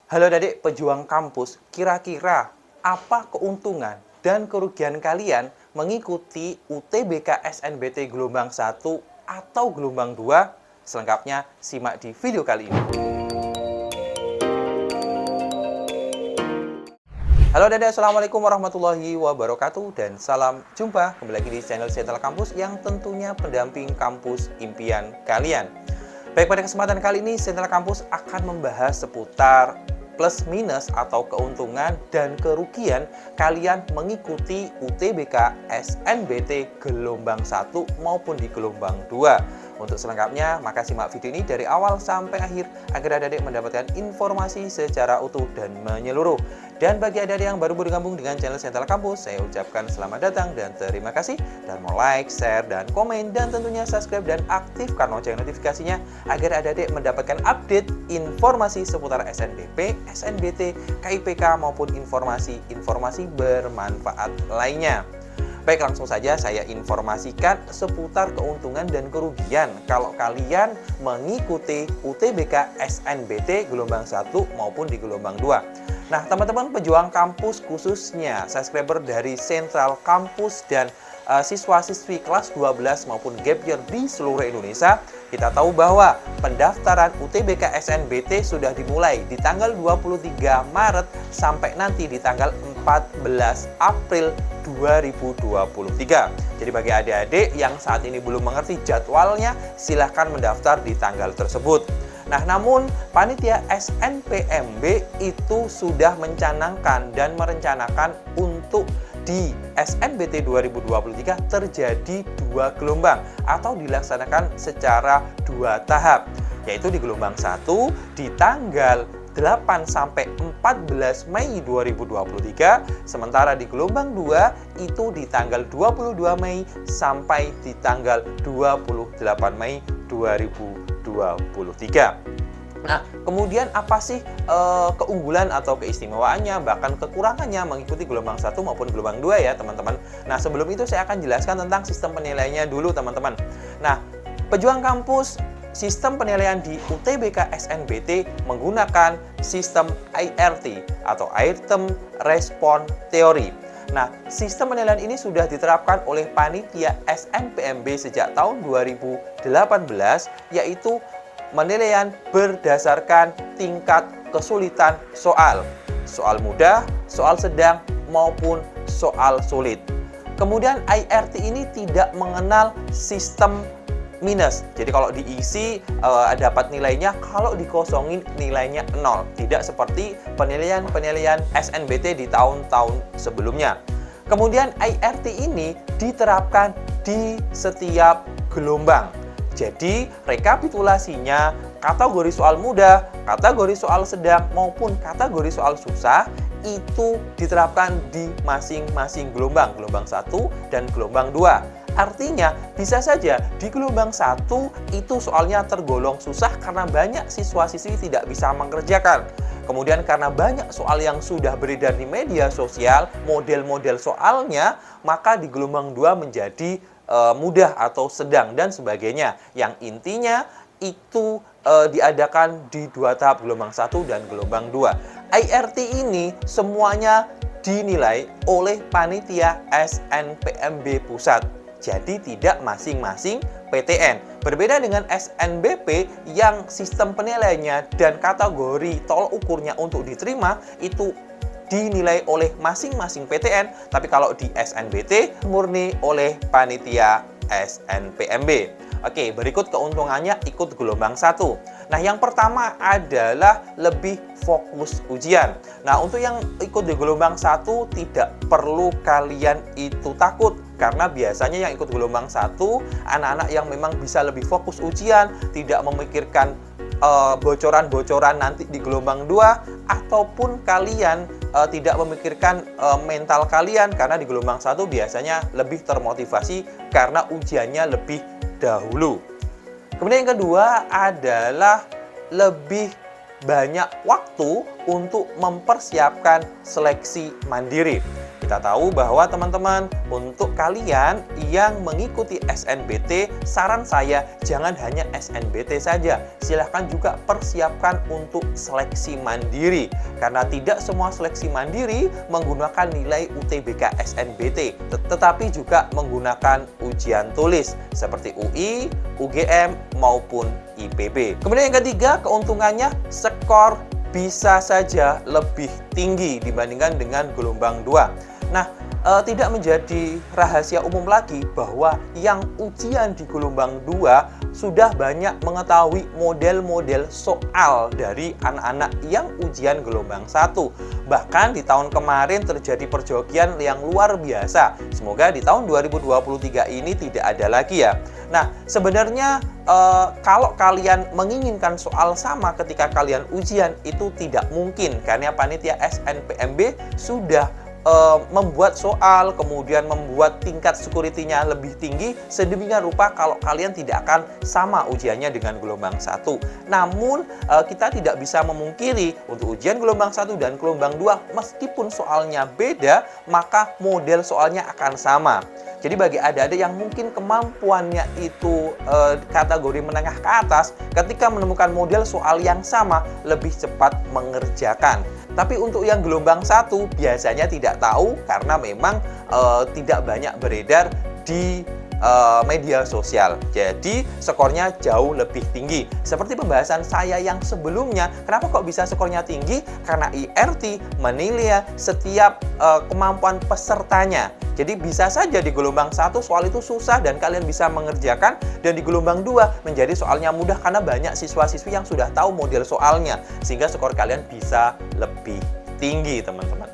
Halo adik pejuang kampus, kira-kira apa keuntungan dan kerugian kalian mengikuti UTBK SNBT gelombang 1 atau gelombang 2? Selengkapnya simak di video kali ini. Halo adik, assalamualaikum warahmatullahi wabarakatuh dan salam jumpa kembali lagi di channel Sental Kampus yang tentunya pendamping kampus impian kalian. Baik, pada kesempatan kali ini Sental Kampus akan membahas seputar plus minus atau keuntungan dan kerugian kalian mengikuti UTBK SNBT gelombang 1 maupun di gelombang 2. Untuk selengkapnya, maka simak video ini dari awal sampai akhir agar adik-adik mendapatkan informasi secara utuh dan menyeluruh. Dan bagi adik-adik yang baru bergabung dengan channel Sental Kampus, saya ucapkan selamat datang dan terima kasih. Dan mau like, share, dan komen, dan tentunya subscribe dan aktifkan lonceng notifikasinya agar adik-adik mendapatkan update informasi seputar SNBP, SNBT, KIPK maupun informasi-informasi bermanfaat lainnya. Baik, langsung saja saya informasikan seputar keuntungan dan kerugian kalau kalian mengikuti UTBK SNBT gelombang 1 maupun di gelombang 2. Nah, teman-teman pejuang kampus khususnya subscriber dari Sentral Kampus dan siswa-siswi kelas 12 maupun gap year di seluruh Indonesia, kita tahu bahwa pendaftaran UTBK SNBT sudah dimulai di tanggal 23 Maret sampai nanti di tanggal 14 April 2023. Jadi bagi adik-adik yang saat ini belum mengerti jadwalnya, silahkan mendaftar di tanggal tersebut. Nah, namun panitia SNPMB itu sudah mencanangkan dan merencanakan untuk di SNBT 2023 terjadi 2 gelombang atau dilaksanakan secara 2 tahap, yaitu di gelombang 1 di tanggal 8 sampai 14 Mei 2023, sementara di gelombang 2 itu di tanggal 22 Mei sampai di tanggal 28 Mei 2023. Nah, kemudian apa sih keunggulan atau keistimewaannya, bahkan kekurangannya mengikuti gelombang 1 maupun gelombang 2 ya teman-teman. Nah, sebelum itu saya akan jelaskan tentang sistem penilaiannya dulu teman-teman. Nah, pejuang kampus, sistem penilaian di UTBK SNBT menggunakan sistem IRT atau Item Response Theory. Nah, sistem penilaian ini sudah diterapkan oleh panitia SNPMB sejak tahun 2018, yaitu penilaian berdasarkan tingkat kesulitan soal. Soal mudah, soal sedang, maupun soal sulit. Kemudian IRT ini tidak mengenal sistem minus. Jadi kalau diisi dapat nilainya, kalau dikosongin nilainya 0. Tidak seperti penilaian-penilaian SNBT di tahun-tahun sebelumnya. Kemudian IRT ini diterapkan di setiap gelombang. Jadi rekapitulasinya, kategori soal mudah, kategori soal sedang, maupun kategori soal susah itu diterapkan di masing-masing gelombang, gelombang 1 dan gelombang 2. Artinya bisa saja di gelombang 1 itu soalnya tergolong susah karena banyak siswa-siswi tidak bisa mengerjakan. Kemudian karena banyak soal yang sudah beredar di media sosial, model-model soalnya, maka di gelombang 2 menjadi mudah atau sedang dan sebagainya. Yang intinya itu diadakan di 2 tahap, gelombang 1 dan gelombang 2. IRT ini semuanya dinilai oleh panitia SNPMB pusat. Jadi tidak masing-masing PTN. Berbeda dengan SNBP yang sistem penilaiannya dan kategori tolak ukurnya untuk diterima itu dinilai oleh masing-masing PTN, tapi kalau di SNBT murni oleh panitia SNPMB. Oke, berikut keuntungannya ikut gelombang 1. Nah, yang pertama adalah lebih fokus ujian. Nah, untuk yang ikut di gelombang 1 tidak perlu kalian itu takut, karena biasanya yang ikut gelombang 1 anak-anak yang memang bisa lebih fokus ujian, tidak memikirkan bocoran-bocoran nanti di gelombang 2, ataupun kalian tidak memikirkan mental kalian, karena di gelombang 1 biasanya lebih termotivasi karena ujiannya lebih dahulu. Kemudian yang kedua adalah lebih banyak waktu untuk mempersiapkan seleksi mandiri. kita tahu bahwa teman-teman, untuk kalian yang mengikuti SNBT, saran saya jangan hanya SNBT saja. Silahkan juga persiapkan untuk seleksi mandiri. Karena tidak semua seleksi mandiri menggunakan nilai UTBK SNBT, tetapi juga menggunakan ujian tulis seperti UI, UGM, maupun IPB. Kemudian yang ketiga, keuntungannya skor bisa saja lebih tinggi dibandingkan dengan gelombang 2. Nah, tidak menjadi rahasia umum lagi bahwa yang ujian di gelombang 2 sudah banyak mengetahui model-model soal dari anak-anak yang ujian gelombang 1. Bahkan di tahun kemarin terjadi perjokian yang luar biasa. Semoga di tahun 2023 ini tidak ada lagi ya. Nah, sebenarnya kalau kalian menginginkan soal sama ketika kalian ujian itu tidak mungkin, karena panitia SNPMB sudah membuat soal, kemudian membuat tingkat security-nya lebih tinggi, sedemikian rupa kalau kalian tidak akan sama ujiannya dengan gelombang 1. Namun, kita tidak bisa memungkiri untuk ujian gelombang 1 dan gelombang 2, meskipun soalnya beda, maka model soalnya akan sama. Jadi bagi adik-adik yang mungkin kemampuannya itu kategori menengah ke atas, ketika menemukan model soal yang sama, lebih cepat mengerjakan. Tapi untuk yang gelombang 1 biasanya tidak tahu karena memang tidak banyak beredar di media sosial. Jadi skornya jauh lebih tinggi. Seperti pembahasan saya yang sebelumnya, kenapa kok bisa skornya tinggi? Karena IRT menilai setiap kemampuan pesertanya. Jadi bisa saja di gelombang 1 soal itu susah dan kalian bisa mengerjakan, dan di gelombang 2 menjadi soalnya mudah karena banyak siswa-siswi yang sudah tahu model soalnya, sehingga skor kalian bisa lebih tinggi, teman-teman.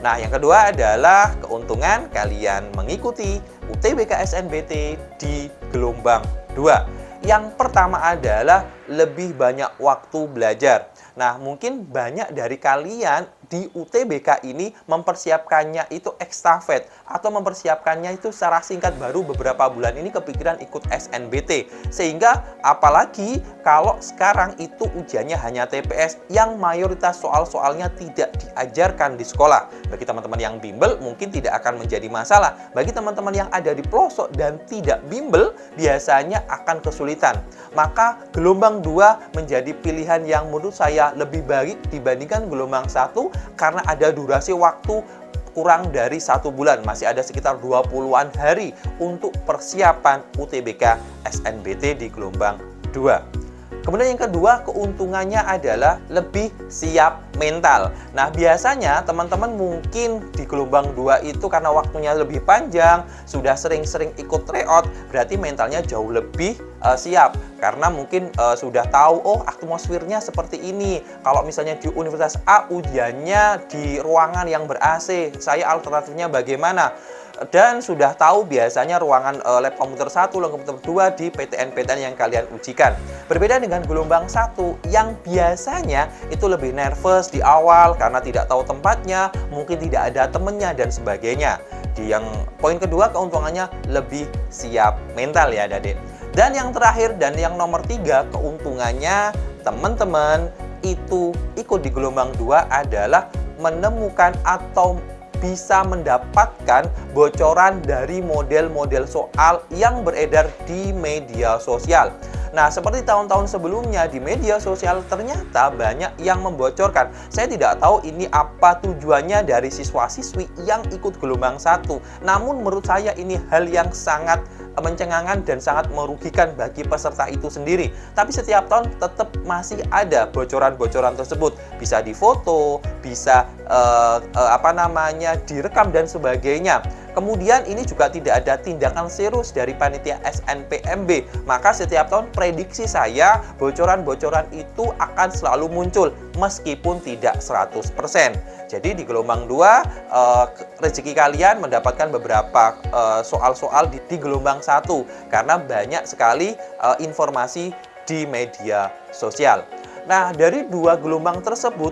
Nah, yang kedua adalah keuntungan kalian mengikuti UTBK SNBT di gelombang 2. Yang pertama adalah lebih banyak waktu belajar. Nah, mungkin banyak dari kalian di UTBK ini mempersiapkannya itu ekstafet atau mempersiapkannya itu secara singkat, baru beberapa bulan ini kepikiran ikut SNBT. Sehingga apalagi kalau sekarang itu ujiannya hanya TPS yang mayoritas soal-soalnya tidak diajarkan di sekolah. Bagi teman-teman yang bimbel mungkin tidak akan menjadi masalah. Bagi teman-teman yang ada di pelosok dan tidak bimbel biasanya akan kesulitan. Maka gelombang 2 menjadi pilihan yang menurut saya lebih baik dibandingkan gelombang 1 karena ada durasi waktu kurang dari 1 bulan, masih ada sekitar 20-an hari untuk persiapan UTBK SNBT di gelombang 2. Kemudian yang kedua, keuntungannya adalah lebih siap mental. Nah, biasanya teman-teman mungkin di gelombang 2 itu karena waktunya lebih panjang, sudah sering-sering ikut tryout, berarti mentalnya jauh lebih siap. Karena mungkin sudah tahu, oh atmosfernya seperti ini. Kalau misalnya di Universitas A, ujiannya di ruangan yang ber-AC, saya alternatifnya bagaimana? Dan sudah tahu biasanya ruangan lab komputer 1, lab komputer 2 di PTN-PTN yang kalian ujikan. Berbeda dengan gelombang 1 yang biasanya itu lebih nervous di awal karena tidak tahu tempatnya, mungkin tidak ada temennya dan sebagainya. Di yang poin kedua, keuntungannya lebih siap mental ya adik-adik. Dan yang terakhir dan yang nomor 3, keuntungannya teman-teman itu ikut di gelombang 2 adalah menemukan atau bisa mendapatkan bocoran dari model-model soal yang beredar di media sosial. Nah, seperti tahun-tahun sebelumnya di media sosial ternyata banyak yang membocorkan. Saya tidak tahu ini apa tujuannya dari siswa-siswi yang ikut gelombang 1. Namun menurut saya ini hal yang sangat mencengangkan dan sangat merugikan bagi peserta itu sendiri. Tapi setiap tahun tetap masih ada bocoran-bocoran tersebut. Bisa difoto, bisa direkam dan sebagainya. Kemudian ini juga tidak ada tindakan serius dari panitia SNPMB. Maka setiap tahun prediksi saya bocoran-bocoran itu akan selalu muncul meskipun tidak 100%. Jadi di gelombang 2 rezeki kalian mendapatkan beberapa soal-soal di gelombang 1 karena banyak sekali informasi di media sosial. Nah, dari 2 gelombang tersebut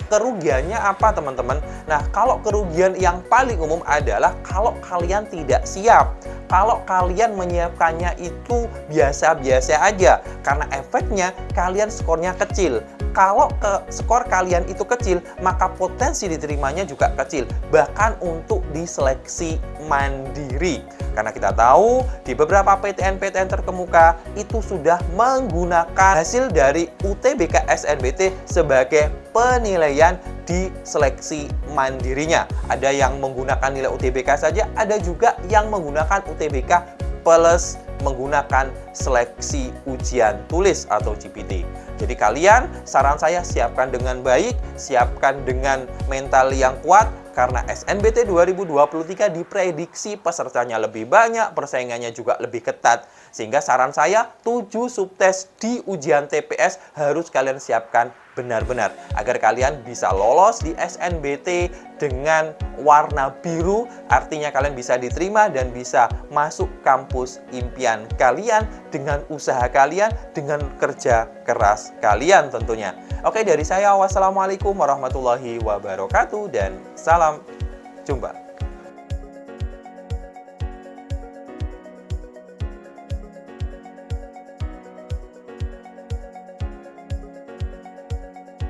kerugiannya apa teman-teman? Nah, kalau kerugian yang paling umum adalah kalau kalian tidak siap. kalau kalian menyiapkannya itu biasa-biasa aja, karena efeknya kalian skornya kecil. Kalau skor kalian itu kecil, maka potensi diterimanya juga kecil, bahkan untuk diseleksi mandiri. Karena kita tahu di beberapa PTN-PTN terkemuka itu sudah menggunakan hasil dari UTBK SNBT sebagai penilaian di seleksi mandirinya. Ada yang menggunakan nilai UTBK saja, ada juga yang menggunakan UTBK plus menggunakan seleksi ujian tulis atau CPT. Jadi kalian, saran saya siapkan dengan baik, siapkan dengan mental yang kuat, karena SNBT 2023 diprediksi pesertanya lebih banyak, persaingannya juga lebih ketat. Sehingga saran saya, 7 subtes di ujian TPS harus kalian siapkan benar-benar agar kalian bisa lolos di SNBT dengan warna biru, artinya kalian bisa diterima dan bisa masuk kampus impian kalian dengan usaha kalian, dengan kerja keras kalian tentunya. Oke, dari saya wassalamualaikum warahmatullahi wabarakatuh dan salam jumpa.